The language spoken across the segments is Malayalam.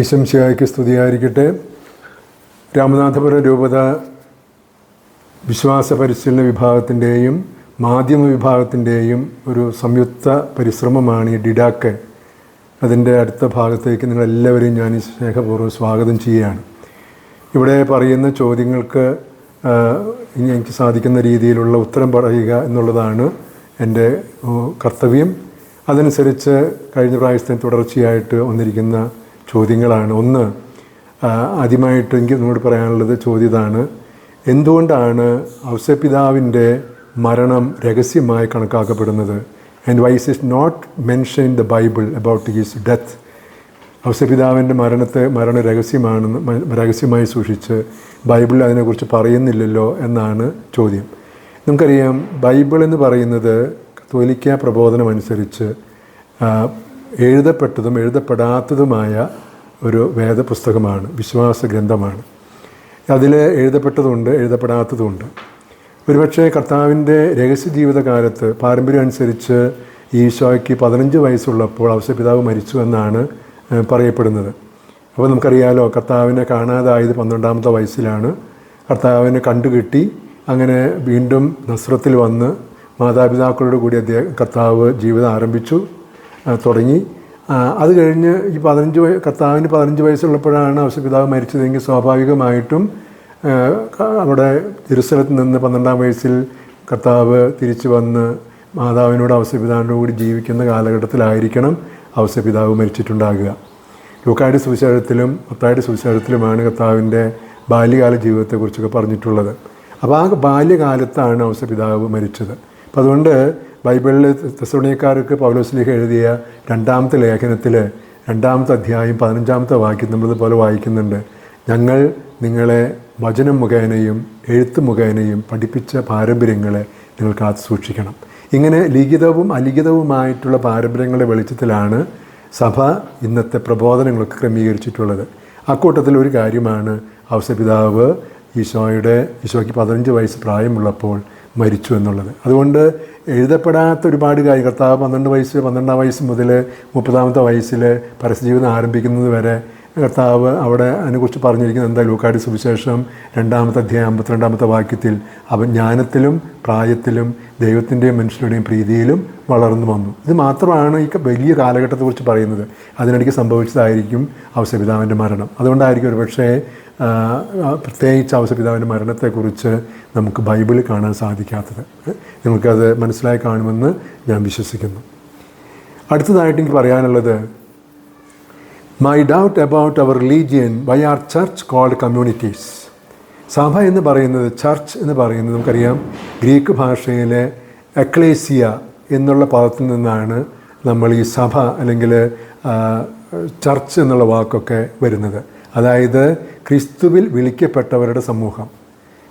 ഈശംശിഹായ്ക്ക് സ്തുതിയായിരിക്കട്ടെ. രാമനാഥപുരം രൂപത വിശ്വാസ പരിശീലന വിഭാഗത്തിൻ്റെയും മാധ്യമ വിഭാഗത്തിൻ്റെയും ഒരു സംയുക്ത പരിശ്രമമാണ് ഈ ഡിഡാക്ക്. അതിൻ്റെ അടുത്ത ഭാഗത്തേക്ക് നിങ്ങളെല്ലാവരെയും ഞാൻ ഈ സ്നേഹപൂർവ്വം സ്വാഗതം ചെയ്യുകയാണ്. ഇവിടെ പറയുന്ന ചോദ്യങ്ങൾക്ക് എനിക്ക് സാധിക്കുന്ന രീതിയിലുള്ള ഉത്തരം പറയുക എന്നുള്ളതാണ് എൻ്റെ കർത്തവ്യം. അതനുസരിച്ച് കഴിഞ്ഞ പ്രാവശ്യത്തിന് തുടർച്ചയായിട്ട് വന്നിരിക്കുന്ന ചോദ്യങ്ങളാണ്. ഒന്ന്, ആദ്യമായിട്ട് എനിക്ക് നിങ്ങളോട് പറയാനുള്ളത് ചോദ്യം ഇതാണ്: എന്തുകൊണ്ടാണ് ഔസേപ്പിതാവിൻ്റെ മരണം രഹസ്യമായി കണക്കാക്കപ്പെടുന്നത്? And why is not mention in the Bible about his death? ഔസേപ്പിതാവിൻ്റെ മരണം രഹസ്യമായി സൂക്ഷിച്ച് ബൈബിളിൽ അതിനെക്കുറിച്ച് പറയുന്നില്ലല്ലോ എന്നാണ് ചോദ്യം. നമുക്കറിയാം, ബൈബിൾ എന്ന് പറയുന്നത് കത്തോലിക്ക പ്രബോധനം അനുസരിച്ച് എഴുതപ്പെട്ടതും എഴുതപ്പെടാത്തതുമായ ഒരു വേദപുസ്തകമാണ്, വിശ്വാസ ഗ്രന്ഥമാണ്. അതിൽ എഴുതപ്പെട്ടതുണ്ട്, എഴുതപ്പെടാത്തതുണ്ട്. ഒരുപക്ഷെ കർത്താവിൻ്റെ രഹസ്യ ജീവിതകാലത്ത് പാരമ്പര്യം അനുസരിച്ച് ഈശോയ്ക്ക് 15 വയസ്സുള്ളപ്പോൾ ഔസേപ്പിതാവ് മരിച്ചു എന്നാണ് പറയപ്പെടുന്നത്. അപ്പോൾ നമുക്കറിയാലോ, കർത്താവിനെ കാണാതായത് 12ാമത്തെ വയസ്സിലാണ്. കർത്താവിനെ കണ്ടുകിട്ടി അങ്ങനെ വീണ്ടും നസ്രത്തിൽ വന്ന് മാതാപിതാക്കളോട് കൂടി കർത്താവ് ജീവിതം ആരംഭിച്ചു തുടങ്ങി. അത് കഴിഞ്ഞ് ഈ കർത്താവിന് 15 വയസ്സുള്ളപ്പോഴാണ് ഔസേപ്പിതാവ് മരിച്ചതെങ്കിൽ സ്വാഭാവികമായിട്ടും അവിടെ ജെറുസലത്തിൽ നിന്ന് 12ാം വയസ്സിൽ കർത്താവ് തിരിച്ചു വന്ന് മാതാവിനോട് ഔസേപ്പിതാവിനോട് കൂടി ജീവിക്കുന്ന കാലഘട്ടത്തിലായിരിക്കണം ഔസേപ്പിതാവ് മരിച്ചിട്ടുണ്ടാകുക. ലൂക്കായുടെ സുവിശേഷത്തിലും മത്തായിയുടെ സുവിശേഷത്തിലുമാണ് കർത്താവിൻ്റെ ബാല്യകാല ജീവിതത്തെക്കുറിച്ചൊക്കെ പറഞ്ഞിട്ടുള്ളത്. അപ്പോൾ ആ ബാല്യകാലത്താണ് ഔസേപ്പിതാവ് മരിച്ചത്. അപ്പോൾ അതുകൊണ്ട് ബൈബിളിൽ തെസ്സലോനിക്കർക്ക് പൗലോസ്ലീഹ എഴുതിയ 2ാമത്തെ ലേഖനത്തിൽ 2ാമത്തെ അധ്യായം 15ാമത്തെ വാക്യം നമ്മളിതുപോലെ വായിക്കുന്നുണ്ട്: ഞങ്ങൾ നിങ്ങളെ വചനം മുഖേനയും എഴുത്ത് മുഖേനയും പഠിപ്പിച്ച പാരമ്പര്യങ്ങളെ നിങ്ങൾ കാത്തു സൂക്ഷിക്കണം. ഇങ്ങനെ ലിഖിതവും അലിഖിതവുമായിട്ടുള്ള പാരമ്പര്യങ്ങളുടെ വെളിച്ചത്തിലാണ് സഭ ഇന്നത്തെ പ്രബോധനങ്ങളൊക്കെ ക്രമീകരിച്ചിട്ടുള്ളത്. അക്കൂട്ടത്തിൽ ഒരു കാര്യമാണ് ഔസേപ്പിതാവ് ഈശോയ്ക്ക് 15 വയസ്സ് പ്രായമുള്ളപ്പോൾ മരിച്ചു എന്നുള്ളത്. അതുകൊണ്ട് എഴുതപ്പെടാത്ത ഒരുപാട് കാര്യം, കർത്താവ് 12ാം വയസ്സ് മുതൽ 30ാമത്തെ വയസ്സിൽ പരസ്യജീവിതം ആരംഭിക്കുന്നത് വരെ കർത്താവ് അവിടെ അതിനെക്കുറിച്ച് പറഞ്ഞിരിക്കുന്നത് എന്താ? ലൂക്കായുടെ സുവിശേഷം 2ാമത്തെ അധ്യായം 52ാമത്തെ വാക്യത്തിൽ അവൻ ജ്ഞാനത്തിലും പ്രായത്തിലും ദൈവത്തിൻ്റെയും മനുഷ്യരുടെയും പ്രീതിയിലും വളർന്നു വന്നു. ഇത് മാത്രമാണ് ഈ വലിയ കാലഘട്ടത്തെക്കുറിച്ച് പറയുന്നത്. അതിനിടയ്ക്ക് സംഭവിച്ചതായിരിക്കും ഔസേപ്പിതാവിൻ്റെ മരണം. അതുകൊണ്ടായിരിക്കും ഒരുപക്ഷേ പ്രത്യേകിച്ച് ഔസേപ്പിതാവിൻ്റെ മരണത്തെക്കുറിച്ച് നമുക്ക് ബൈബിളിൽ കാണാൻ സാധിക്കാത്തത്. നിങ്ങൾക്കത് മനസ്സിലായി കാണുമെന്ന് ഞാൻ വിശ്വസിക്കുന്നു. അടുത്തതായിട്ട് എനിക്ക് പറയാനുള്ളത്, my doubt about our religion, why are church called communities? സഭ എന്ന് പറയുന്നത്, ചർച്ച് എന്ന് പറയുന്നത് നമുക്കറിയാം, ഗ്രീക്ക് ഭാഷയിലെ എക്ലേസിയ എന്നുള്ള പദത്തിൽ നിന്നാണ് നമ്മൾ ഈ സഭ അല്ലെങ്കിൽ ചർച്ച് എന്നുള്ള വാക്കൊക്കെ വരുന്നത്. അതായത് ക്രിസ്തുവിൽ വിളിക്കപ്പെട്ടവരുടെ സമൂഹം,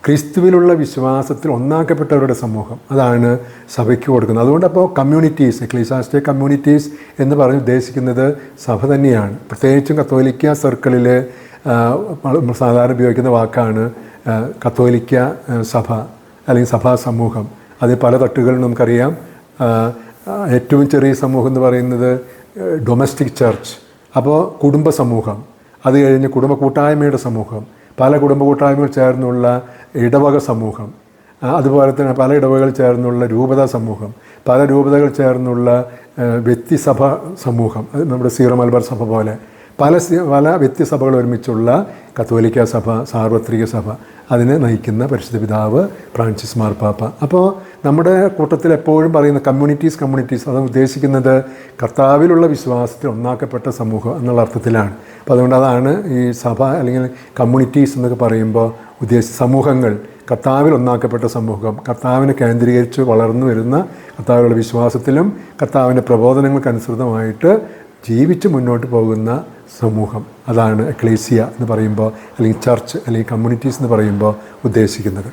ക്രിസ്തുവിലുള്ള വിശ്വാസത്തിൽ ഒന്നാക്കപ്പെട്ടവരുടെ സമൂഹം, അതാണ് സഭയ്ക്ക് കൊടുക്കുന്നത്. അതുകൊണ്ട് അപ്പോൾ കമ്മ്യൂണിറ്റീസ്, എക്ലീസിയാസ്റ്റിക് കമ്മ്യൂണിറ്റീസ് എന്ന് പറഞ്ഞ് ഉദ്ദേശിക്കുന്നത് സഭ തന്നെയാണ്. പ്രത്യേകിച്ചും കത്തോലിക്ക സർക്കിളിൽ സാധാരണ ഉപയോഗിക്കുന്ന വാക്കാണ് കത്തോലിക്ക സഭ അല്ലെങ്കിൽ സഭാ സമൂഹം. അത് പല തട്ടുകളും നമുക്കറിയാം. ഏറ്റവും ചെറിയ സമൂഹം എന്ന് പറയുന്നത് ഡൊമസ്റ്റിക് ചർച്ച്, അപ്പോൾ കുടുംബ സമൂഹം. അത് കഴിഞ്ഞ് കുടുംബ കൂട്ടായ്മയുടെ സമൂഹം, പല കുടുംബ കൂട്ടായ്മകൾ ചേർന്നുള്ള ഇടവക സമൂഹം, അതുപോലെ തന്നെ പല ഇടവകൾ ചേർന്നുള്ള രൂപതാ സമൂഹം, പല രൂപതകൾ ചേർന്നുള്ള വ്യക്തിസഭ സമൂഹം, നമ്മുടെ സീറോ മലബാർ സഭ പോലെ പല വ്യക്തിസഭകൾ ഒരുമിച്ചുള്ള കത്തോലിക്ക സഭ, സാർവത്രിക സഭ, അതിനെ നയിക്കുന്ന പരിശുദ്ധ പിതാവ് ഫ്രാൻസിസ് മാർപ്പാപ്പ. അപ്പോൾ നമ്മുടെ കൂട്ടത്തിൽ എപ്പോഴും പറയുന്ന കമ്മ്യൂണിറ്റീസ് അത് ഉദ്ദേശിക്കുന്നത് കർത്താവിലുള്ള വിശ്വാസത്തിൽ ഒന്നാക്കപ്പെട്ട സമൂഹം എന്നുള്ള അർത്ഥത്തിലാണ്. അപ്പോൾ അതുകൊണ്ട് അതാണ് ഈ സഭ അല്ലെങ്കിൽ കമ്മ്യൂണിറ്റീസ് എന്നൊക്കെ പറയുമ്പോൾ ഉദ്ദേശിച്ച സമൂഹങ്ങൾ, കർത്താവിൽ ഒന്നാക്കപ്പെട്ട സമൂഹം, കർത്താവിനെ കേന്ദ്രീകരിച്ച് വളർന്നു വരുന്ന കർത്താവിലുള്ള വിശ്വാസത്തിലും കർത്താവിൻ്റെ പ്രബോധനങ്ങൾക്കനുസൃതമായിട്ട് ജീവിച്ച് മുന്നോട്ട് പോകുന്ന സമൂഹം, അതാണ് എക്ലേസിയ എന്ന് പറയുമ്പോൾ അല്ലെങ്കിൽ ചർച്ച് അല്ലെങ്കിൽ കമ്മ്യൂണിറ്റീസ് എന്ന് പറയുമ്പോൾ ഉദ്ദേശിക്കുന്നത്.